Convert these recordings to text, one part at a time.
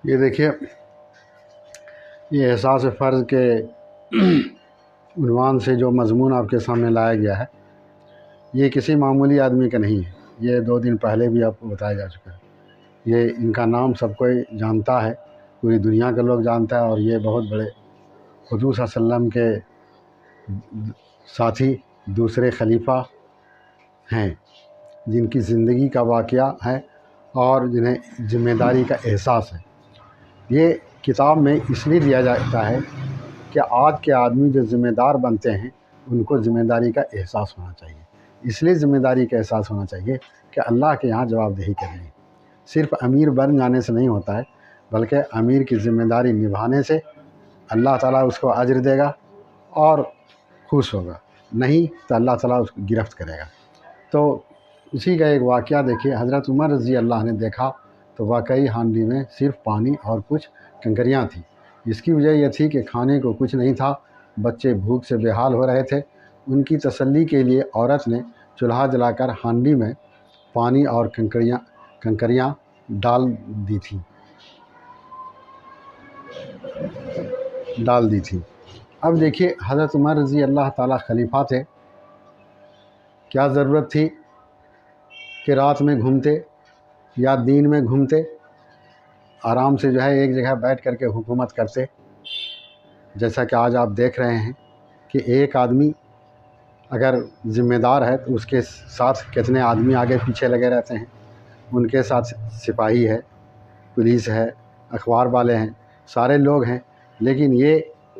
یہ دیکھیے، یہ احساس فرض کے عنوان سے جو مضمون آپ کے سامنے لایا گیا ہے، یہ کسی معمولی آدمی کا نہیں ہے. یہ 2 دن پہلے بھی آپ کو بتایا جا چکا ہے. یہ ان کا نام سب کوئی جانتا ہے، پوری دنیا کے لوگ جانتا ہے، اور یہ بہت بڑے حضور صلی اللہ علیہ وسلم کے ساتھی دوسرے خلیفہ ہیں، جن کی زندگی کا واقعہ ہے اور جنہیں ذمہ داری کا احساس ہے. یہ کتاب میں اس لیے دیا جاتا ہے کہ آج کے آدمی جو ذمہ دار بنتے ہیں ان کو ذمہ داری کا احساس ہونا چاہیے. اس لیے ذمہ داری کا احساس ہونا چاہیے کہ اللہ کے یہاں جواب دہی کرنی ہے. صرف امیر بن جانے سے نہیں ہوتا ہے، بلکہ امیر کی ذمہ داری نبھانے سے اللہ تعالیٰ اس کو اجر دے گا اور خوش ہوگا، نہیں تو اللہ تعالیٰ اس کو گرفت کرے گا. تو اسی کا ایک واقعہ دیکھیے. حضرت عمر رضی اللہ نے دیکھا تو واقعی ہانڈی میں صرف پانی اور کچھ کنکریاں تھیں. اس کی وجہ یہ تھی کہ کھانے کو کچھ نہیں تھا، بچے بھوک سے بے حال ہو رہے تھے. ان کی تسلی کے لیے عورت نے چولہا جلا کر ہانڈی میں پانی اور کنکریاں ڈال دی تھی. اب دیکھیے، حضرت عمر رضی اللہ تعالیٰ خلیفہ تھے. کیا ضرورت تھی کہ رات میں گھومتے یا دین میں گھومتے، آرام سے جو ہے ایک جگہ بیٹھ کر کے حکومت کرتے. جیسا کہ آج آپ دیکھ رہے ہیں کہ ایک آدمی اگر ذمہ دار ہے تو اس کے ساتھ کتنے آدمی آگے پیچھے لگے رہتے ہیں. ان کے ساتھ سپاہی ہے، پولیس ہے، اخبار والے ہیں، سارے لوگ ہیں. لیکن یہ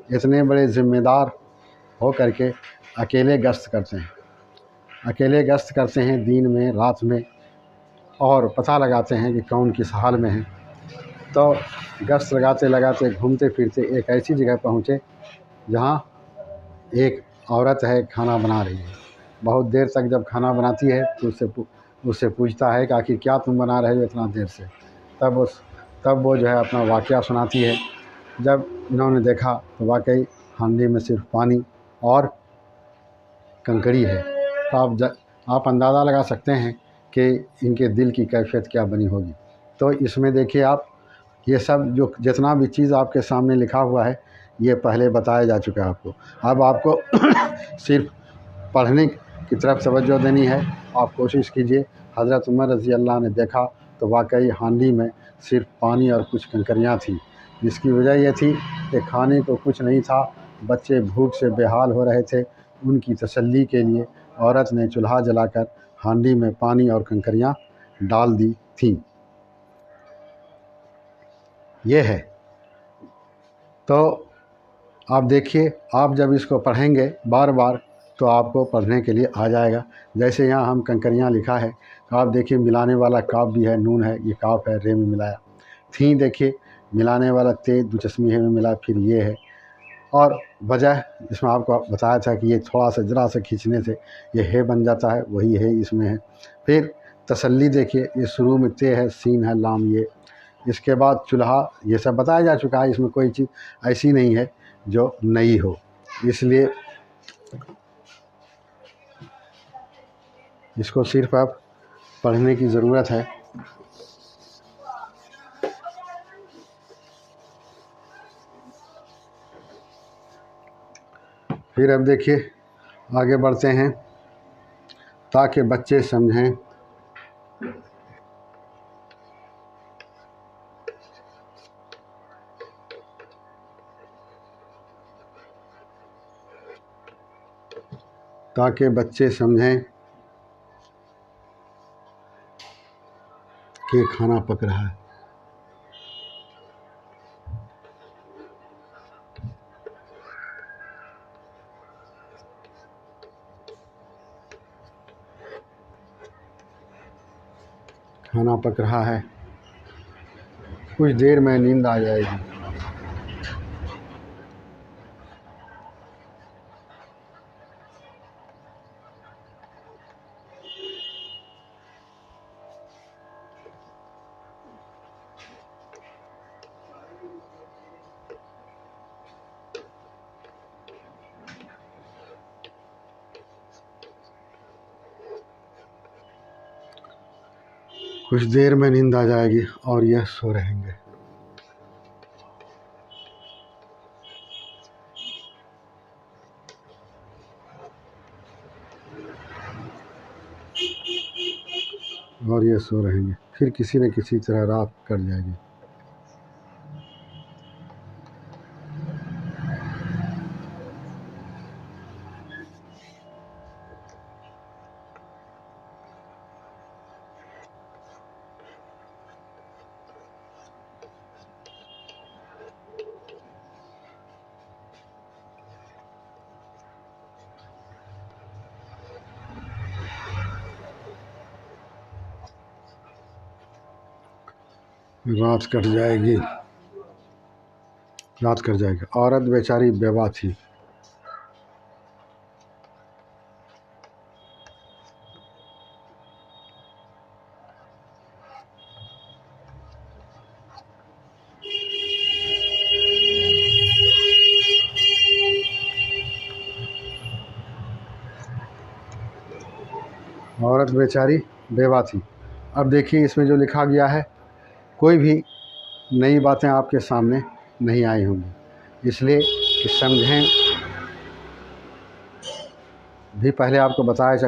اتنے بڑے ذمہ دار ہو کر کے اکیلے گشت کرتے ہیں، اکیلے گشت کرتے ہیں دن میں رات میں، اور پتہ لگاتے ہیں کہ کون کس حال میں ہے. تو گشت لگاتے لگاتے گھومتے پھرتے ایک ایسی جگہ پہنچے جہاں ایک عورت ہے کھانا بنا رہی ہے. بہت دیر تک جب کھانا بناتی ہے تو اس سے پوچھتا ہے کہ آخر کیا تم بنا رہے ہو اتنا دیر سے. تب وہ جو ہے اپنا واقعہ سناتی ہے. جب انہوں نے دیکھا تو واقعی ہانڈی میں صرف پانی اور کنکری ہے. تو آپ اندازہ لگا سکتے ہیں کہ ان کے دل کی کیفیت کیا بنی ہوگی. تو اس میں دیکھیے آپ، یہ سب جتنا بھی چیز آپ کے سامنے لکھا ہوا ہے یہ پہلے بتایا جا چکا ہے آپ کو. اب آپ کو صرف پڑھنے کی طرف توجہ دینی ہے. آپ کوشش کیجئے. حضرت عمر رضی اللہ عنہ نے دیکھا تو واقعی ہانڈی میں صرف پانی اور کچھ کنکریاں تھیں، جس کی وجہ یہ تھی کہ کھانے کو کچھ نہیں تھا. بچے بھوک سے بے حال ہو رہے تھے. ان کی تسلی کے لیے عورت نے چولہا جلا کر ہانڈی میں پانی اور کنکریاں ڈال دی تھیں. یہ ہے. تو آپ دیکھیے، آپ جب اس کو پڑھیں گے بار بار تو آپ کو پڑھنے کے لیے آ جائے گا. جیسے یہاں ہم کنکریاں لکھا ہے، آپ دیکھیے ملانے والا کاف بھی ہے، نون ہے، یہ کاف ہے، رے میں ملایا. تھیں دیکھیے ملانے والا تے دو چشمی ہے میں ملا، پھر یہ ہے. اور وجہ اس میں آپ کو بتایا تھا کہ یہ تھوڑا سا ذرا سے کھینچنے سے یہ ہے بن جاتا ہے، وہی ہے اس میں ہے. پھر تسلی دیکھیے، یہ شروع میں تے ہے، سین ہے، لام یہ. اس کے بعد چولہا، یہ سب بتایا جا چکا ہے. اس میں کوئی چیز ایسی نہیں ہے جو نئی ہو، اس لیے اس کو صرف آپ پڑھنے کی ضرورت ہے. پھر اب دیکھیے آگے بڑھتے ہیں تاکہ بچے سمجھیں. تاکہ بچے سمجھیں کہ کھانا پک رہا ہے. کھانا پک رہا ہے. کچھ دیر میں نیند آ جائے گی. کچھ دیر میں نیند آ جائے گی اور یہ سو رہیں گے. اور یہ سو رہیں گے. پھر کسی نہ کسی طرح رات کٹ جائے گی. رات کٹ جائے گی. رات کٹ جائے گی. عورت بیچاری بیوہ تھی. عورت بیچاری بیوہ تھی. اب دیکھیے اس میں جو لکھا گیا ہے کوئی بھی نئی باتیں آپ کے سامنے نہیں آئی ہوں گی، اس لیے کہ سمجھیں بھی. پہلے آپ کو بتایا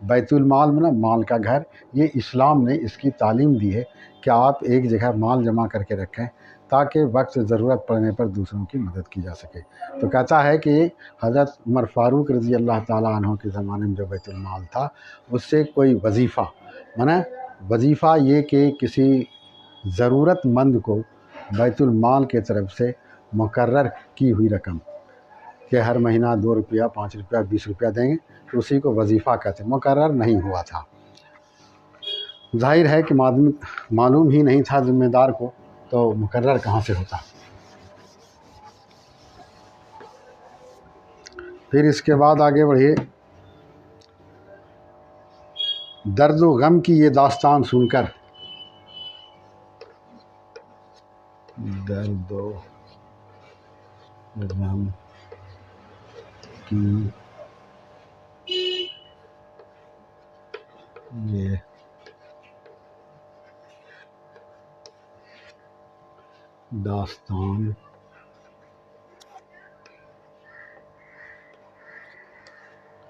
بیت المال میں نا مال کا گھر، یہ اسلام نے اس کی تعلیم دی ہے کہ آپ ایک جگہ مال جمع کر کے رکھیں تاکہ وقت ضرورت پڑنے پر دوسروں کی مدد کی جا سکے۔ تو کہتا ہے کہ حضرت عمر فاروق رضی اللہ تعالیٰ عنہ کے زمانے میں جو بیت المال تھا، اس سے کوئی وظیفہ، مانا وظیفہ یہ کہ کسی ضرورت مند کو بیت المال کے طرف سے مقرر کی ہوئی رقم کہ ہر مہینہ 2 روپیہ 5 روپیہ 20 روپیہ دیں گے، تو اسی کو وظیفہ کہتے ہیں، مقرر نہیں ہوا تھا۔ ظاہر ہے کہ معلوم ہی نہیں تھا ذمہ دار کو، تو مقرر کہاں سے ہوتا۔ پھر اس کے بعد آگے بڑھیے، درد و غم کی یہ داستان سن کر، درد و غم کی یہ داستان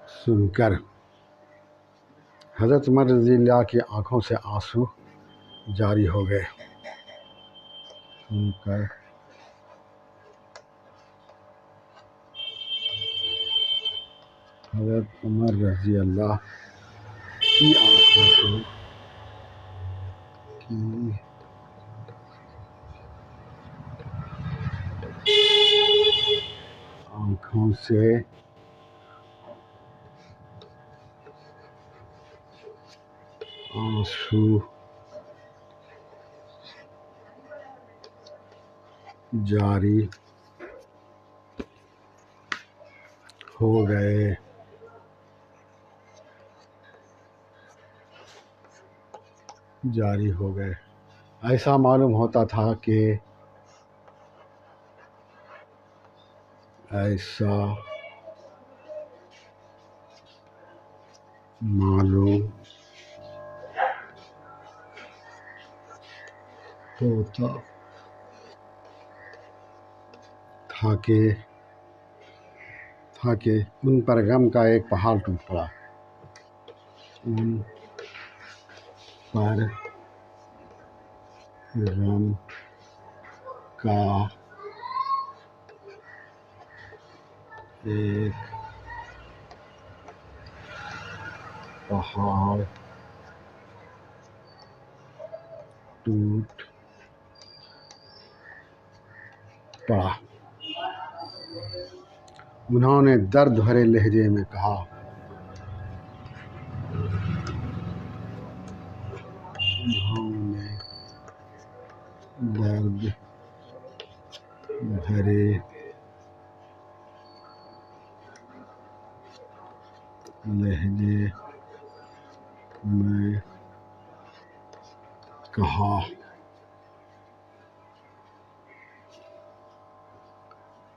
سن کر حضرت عمر رضی اللہ کی آنکھوں سے آنسو جاری ہو گئے۔ سن کر حضرت عمر رضی اللہ کی آنکھوں سے آنسو جاری ہو گئے۔ ایسا معلوم ہوتا تھا کہ ان پر غم کا ایک پہاڑ ٹوٹ پڑا۔ ان پر غم کا ایک پہاڑ ٹوٹ پڑا۔ انہوں نے درد بھرے لہجے میں کہا، درد بھرے لہجے میں کہا،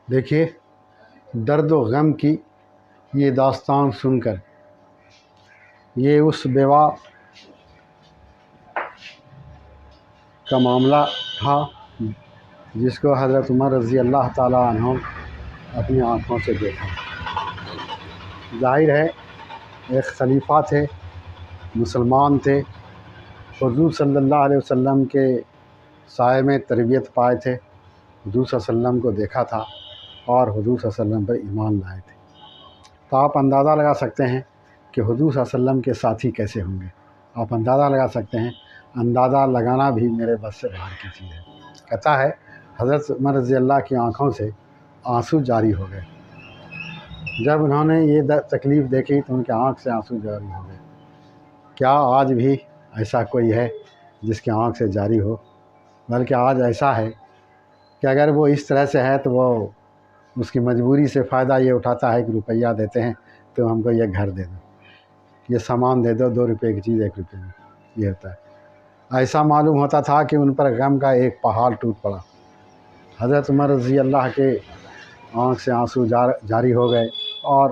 دیکھیے درد و غم کی یہ داستان سن کر، یہ اس بیوہ کا معاملہ تھا جس کو حضرت عمر رضی اللہ تعالیٰ عنہ اپنی آنکھوں سے دیکھا۔ ظاہر ہے ایک خلیفہ تھے، مسلمان تھے، حضور صلی اللہ علیہ وسلم کے سائے میں تربیت پائے تھے، حضور صلی اللہ علیہ وسلم کو دیکھا تھا اور حضور صلی اللہ علیہ وسلم پر ایمان لائے تھے۔ تو آپ اندازہ لگا سکتے ہیں کہ حضور صلی اللہ علیہ وسلم کے ساتھی کیسے ہوں گے۔ آپ اندازہ لگا سکتے ہیں، اندازہ لگانا بھی میرے بس سے باہر کی چیز ہے۔ کہتا ہے حضرت عمر رضی اللہ کی آنکھوں سے آنسو جاری ہو گئے۔ جب انہوں نے یہ تکلیف دیکھی تو ان کے آنکھ سے آنسو جاری ہو گئے۔ کیا آج بھی ایسا کوئی ہے جس کی آنکھ سے جاری ہو؟ بلکہ آج ایسا ہے کہ اگر وہ اس طرح سے ہے تو وہ اس کی مجبوری سے فائدہ یہ اٹھاتا ہے کہ روپیہ دیتے ہیں تو ہم کو یہ گھر دے دو، یہ سامان دے دو، 2 روپے کی چیز 1 روپے میں، یہ ہوتا ہے۔ ایسا معلوم ہوتا تھا کہ ان پر غم کا ایک پہاڑ ٹوٹ پڑا۔ حضرت عمر رضی اللہ کے آنکھ سے آنسو جاری ہو گئے اور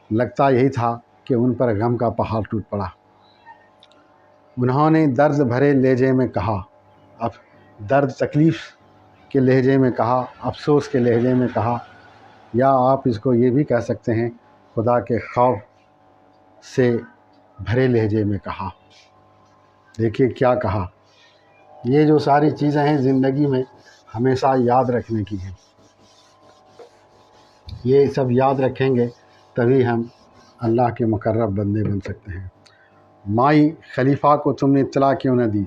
لگتا یہی تھا کہ ان پر غم کا پہاڑ ٹوٹ پڑا۔ انہوں نے درد بھرے لہجے میں کہا، اب درد تکلیف کے لہجے میں کہا، افسوس کے لہجے میں کہا، یا آپ اس کو یہ بھی کہہ سکتے ہیں خدا کے خوف سے بھرے لہجے میں کہا۔ دیکھیے کیا کہا، یہ جو ساری چیزیں ہیں زندگی میں ہمیشہ یاد رکھنے کی ہیں، یہ سب یاد رکھیں گے تبھی ہم اللہ کے مقرب بندے بن سکتے ہیں۔ مائی خلیفہ کو تم نے اطلاع کیوں نہ دی؟